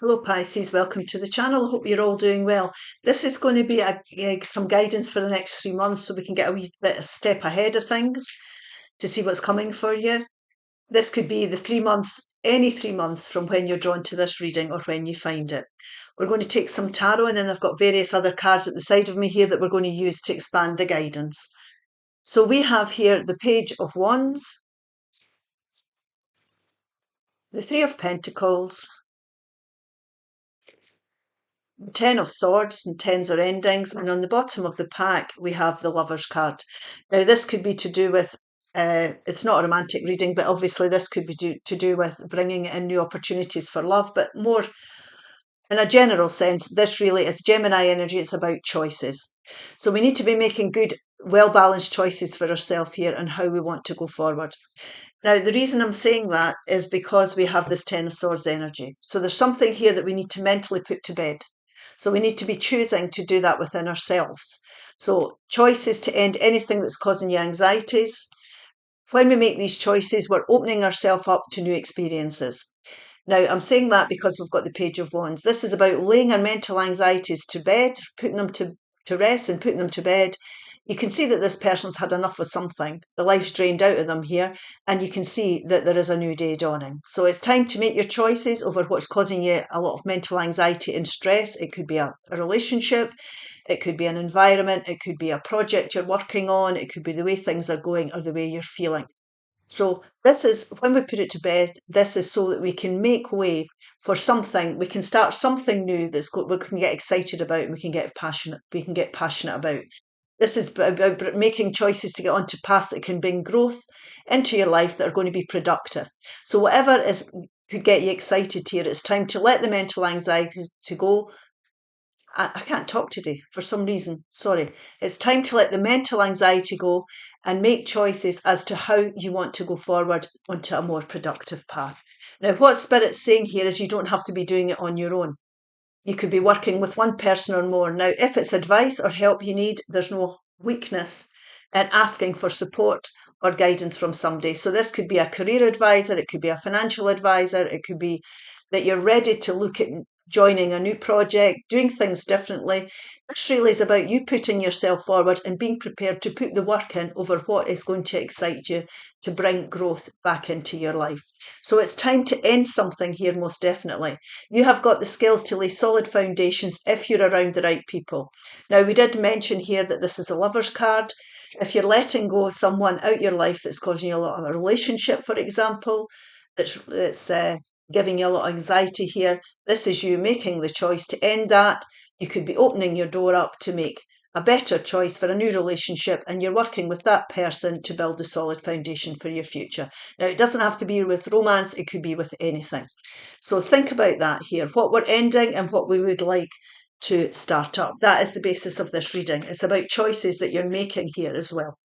Hello Pisces, welcome to the channel. Hope you're all doing well. This is going to be some guidance for the next 3 months so we can get a wee bit a step ahead of things to see what's coming for you. This could be the 3 months, any 3 months from when you're drawn to this reading or when you find it. We're going to take some tarot and then I've got various other cards at the side of me here that we're going to use to expand the guidance. So we have here the Page of Wands, the Three of Pentacles, the Ten of Swords, and tens are endings, and on the bottom of the pack we have the Lover's card. Now this could be to do with, it's not a romantic reading, but obviously this could be to do with bringing in new opportunities for love, but more in a general sense, this really is Gemini energy. It's about choices. So we need to be making good, well-balanced choices for ourselves here and how we want to go forward. Now, the reason I'm saying that is because we have this Ten of Swords energy. So there's something here that we need to mentally put to bed. So we need to be choosing to do that within ourselves. So choices to end anything that's causing you anxieties. When we make these choices, we're opening ourselves up to new experiences. Now, I'm saying that because we've got the Page of Wands. This is about laying our mental anxieties to bed, putting them to rest and putting them to bed. You can see that this person's had enough of something. The life's drained out of them here, and you can see that there is a new day dawning. So it's time to make your choices over what's causing you a lot of mental anxiety and stress. It could be a relationship, it could be an environment, it could be a project you're working on, it could be the way things are going or the way you're feeling. So this is, when we put it to bed, this is so that we can make way for something. We can start something new we can get excited about and we can get passionate about. This is about making choices to get onto paths that can bring growth into your life that are going to be productive. So whatever could get you excited here, it's time to let the mental anxiety to go. I can't talk today for some reason. Sorry. It's time to let the mental anxiety go and make choices as to how you want to go forward onto a more productive path. Now, what Spirit's saying here is you don't have to be doing it on your own. You could be working with one person or more. Now, if it's advice or help you need, there's no weakness in asking for support or guidance from somebody. So this could be a career advisor, it could be a financial advisor, it could be that you're ready to look at joining a new project, doing things differently. This really is about you putting yourself forward and being prepared to put the work in over what is going to excite you to bring growth back into your life. So it's time to end something here, most definitely. You have got the skills to lay solid foundations if you're around the right people. Now, we did mention here that this is a Lover's card. If you're letting go of someone out your life that's causing you a lot of a relationship, for example, that's giving you a lot of anxiety here, this is you making the choice to end that. You could be opening your door up to make a better choice for a new relationship, and you're working with that person to build a solid foundation for your future. Now, it doesn't have to be with romance, it could be with anything. So think about that here, what we're ending and what we would like to start up. That is the basis of this reading. It's about choices that you're making here as well.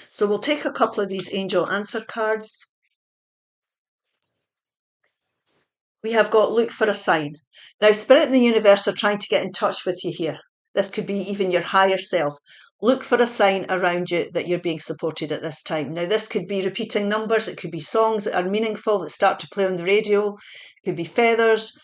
So we'll take a couple of these angel answer cards. We have got look for a sign. Now, Spirit and the universe are trying to get in touch with you here. This could be even your higher self. Look for a sign around you that you're being supported at this time. Now, this could be repeating numbers. It could be songs that are meaningful that start to play on the radio. It could be feathers.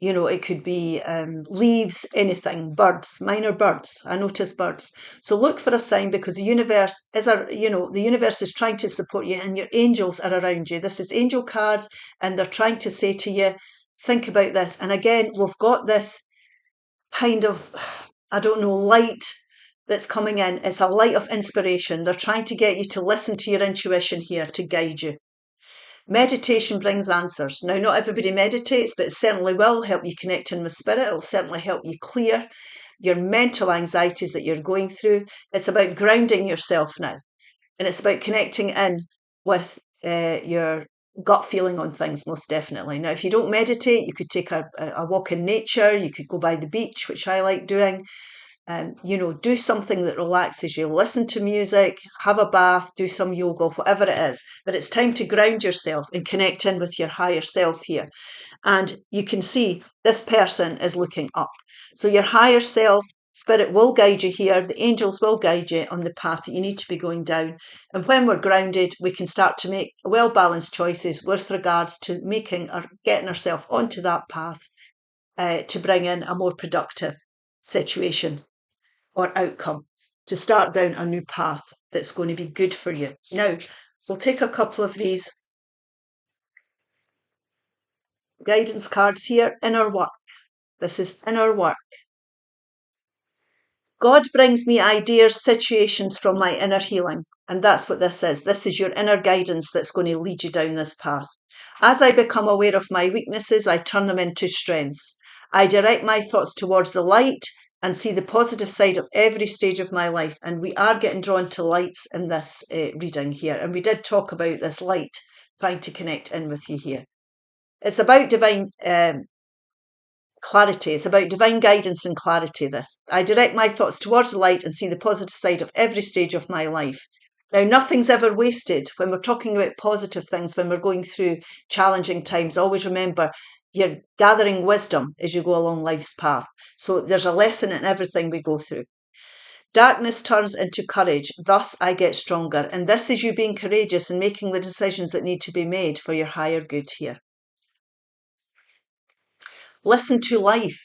It could be leaves, anything, birds, minor birds. I notice birds. So look for a sign because the universe the universe is trying to support you and your angels are around you. This is angel cards and they're trying to say to you, think about this. And again, we've got this kind of, light that's coming in. It's a light of inspiration. They're trying to get you to listen to your intuition here to guide you. Meditation brings answers. Now, not everybody meditates, but it certainly will help you connect in with spirit. It'll certainly help you clear your mental anxieties that you're going through. It's about grounding yourself now. And it's about connecting in with your gut feeling on things, most definitely. Now, if you don't meditate, you could take a walk in nature. You could go by the beach, which I like doing. Do something that relaxes you. Listen to music, have a bath, do some yoga, whatever it is. But it's time to ground yourself and connect in with your higher self here. And you can see this person is looking up. So your higher self, spirit will guide you here. The angels will guide you on the path that you need to be going down. And when we're grounded, we can start to make well-balanced choices with regards to making or getting ourselves onto that path to bring in a more productive situation or outcome, to start down a new path that's going to be good for you. Now, we'll take a couple of these guidance cards here. Inner work. This is inner work. God brings me ideas, situations from my inner healing. And that's what this is. This is your inner guidance that's going to lead you down this path. As I become aware of my weaknesses, I turn them into strengths. I direct my thoughts towards the light and see the positive side of every stage of my life. And we are getting drawn to lights in this reading here. And we did talk about this light trying to connect in with you here. It's about divine clarity. It's about divine guidance and clarity, this. I direct my thoughts towards the light and see the positive side of every stage of my life. Now, nothing's ever wasted. When we're talking about positive things, when we're going through challenging times, always remember you're gathering wisdom as you go along life's path. So there's a lesson in everything we go through. Darkness turns into courage. Thus, I get stronger. And this is you being courageous and making the decisions that need to be made for your higher good here. Listen to life.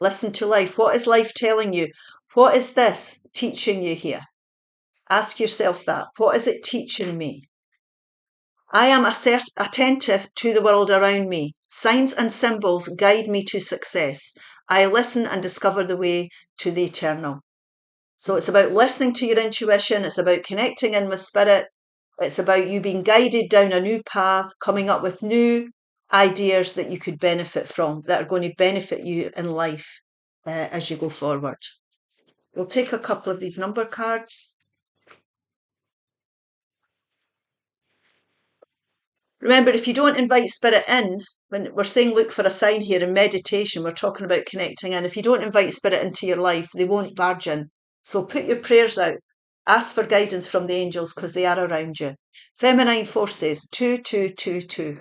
Listen to life. What is life telling you? What is this teaching you here? Ask yourself that. What is it teaching me? I am attentive to the world around me. Signs and symbols guide me to success. I listen and discover the way to the eternal. So it's about listening to your intuition. It's about connecting in with spirit. It's about you being guided down a new path, coming up with new ideas that you could benefit from, that are going to benefit you in life as you go forward. We'll take a couple of these number cards. Remember, if you don't invite spirit in, when we're saying look for a sign here in meditation, we're talking about connecting in. If you don't invite spirit into your life, they won't barge in. So put your prayers out. Ask for guidance from the angels because they are around you. Feminine forces, 2222.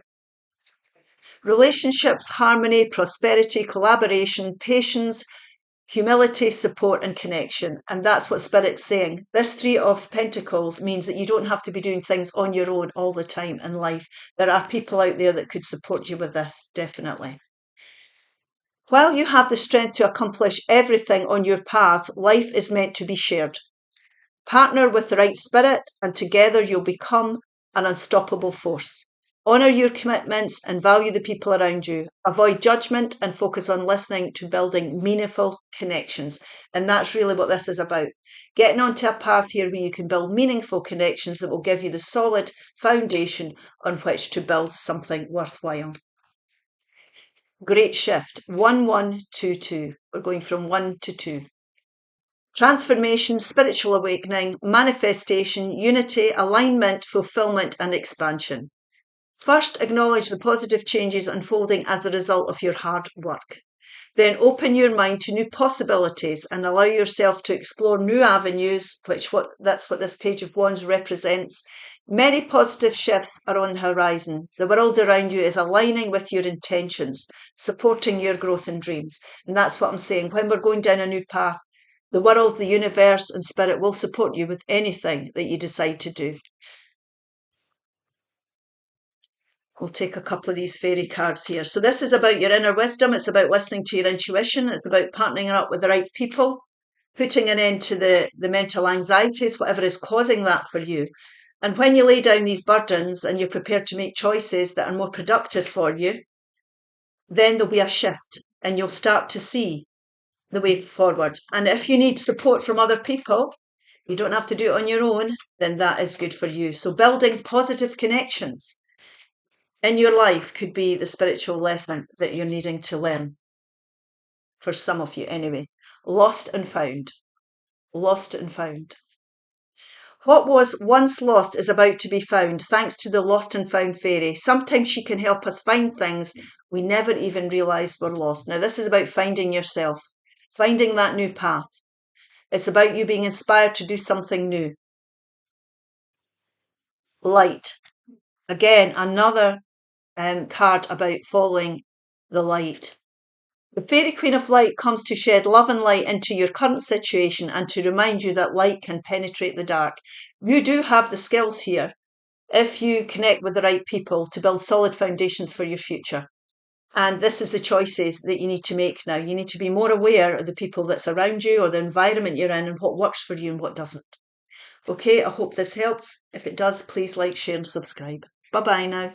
Relationships, harmony, prosperity, collaboration, patience, humility, support and connection. And that's what Spirit's saying. This Three of Pentacles means that you don't have to be doing things on your own all the time in life. There are people out there that could support you with this, definitely. While you have the strength to accomplish everything on your path, life is meant to be shared. Partner with the right spirit and together you'll become an unstoppable force. Honour your commitments and value the people around you. Avoid judgment and focus on listening to building meaningful connections. And that's really what this is about. Getting onto a path here where you can build meaningful connections that will give you the solid foundation on which to build something worthwhile. Great shift. 1122. We're going from 1 to 2. Transformation, spiritual awakening, manifestation, unity, alignment, fulfillment and expansion. First, acknowledge the positive changes unfolding as a result of your hard work. Then open your mind to new possibilities and allow yourself to explore new avenues, that's what this Page of Wands represents. Many positive shifts are on the horizon. The world around you is aligning with your intentions, supporting your growth and dreams. And that's what I'm saying. When we're going down a new path, the world, the universe and spirit will support you with anything that you decide to do. We'll take a couple of these fairy cards here. So this is about your inner wisdom. It's about listening to your intuition. It's about partnering up with the right people, putting an end to the mental anxieties, whatever is causing that for you. And when you lay down these burdens and you're prepared to make choices that are more productive for you, then there'll be a shift and you'll start to see the way forward. And if you need support from other people, you don't have to do it on your own, then that is good for you. So building positive connections in your life could be the spiritual lesson that you're needing to learn. For some of you anyway. Lost and found. Lost and found. What was once lost is about to be found thanks to the lost and found fairy. Sometimes she can help us find things we never even realised were lost. Now this is about finding yourself, finding that new path. It's about you being inspired to do something new. Light. Again, another card about following the light. The Fairy Queen of Light comes to shed love and light into your current situation and to remind you that light can penetrate the dark. You do have the skills here if you connect with the right people to build solid foundations for your future. And this is the choices that you need to make now. You need to be more aware of the people that's around you or the environment you're in and what works for you and what doesn't. Okay, I hope this helps. If it does, please like, share and subscribe. Bye-bye now.